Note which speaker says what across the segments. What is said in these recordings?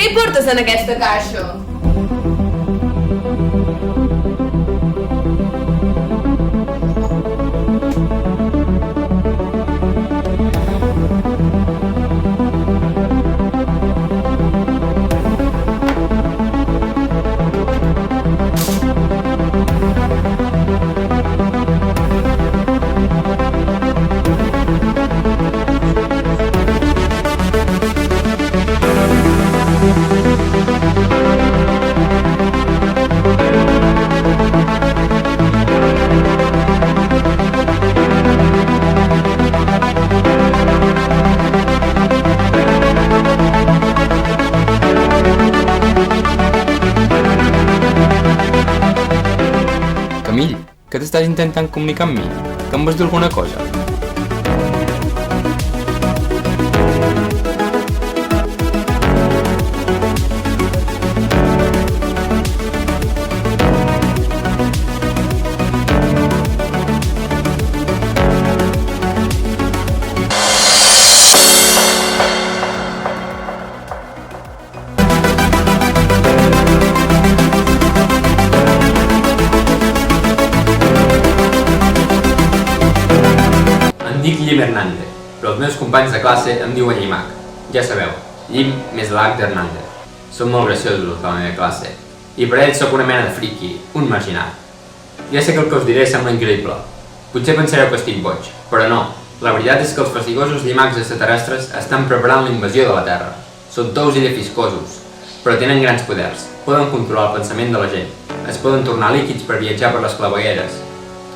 Speaker 1: Què hi portes en aquesta caixa?
Speaker 2: Camil, què t'estàs intentant comunicar amb mi? Que em vols dir alguna cosa?
Speaker 3: Em dic Llim Hernández, però els meus companys de classe em diuen Llimac. Ja sabeu, Llim més l'H d'Hernández. Són molt graciosos a la meva classe, i per ells sóc una mena de friki, un marginat. Ja sé que el que us diré sembla increïble. Potser pensareu que estic boig, però no. La veritat és que els fastigosos llimacs extraterrestres estan preparant la invasió de la Terra. Són tous i llefiscosos, però tenen grans poders. Poden controlar el pensament de la gent. Es poden tornar líquids per viatjar per les clavegueres.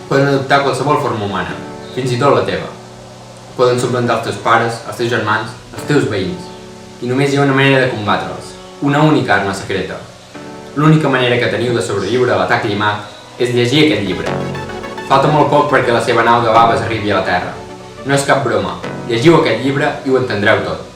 Speaker 3: Poden adoptar qualsevol forma humana, fins i tot la teva. Poden suplantar els teus pares, els teus germans, els teus veïns. I només hi ha una manera de combatre'ls, una única arma secreta. L'única manera que teniu de sobreviure a l'atac llimac és llegir aquest llibre. Falta molt poc perquè la seva nau de baves arribi a la Terra. No és cap broma, llegiu aquest llibre i ho entendreu tot.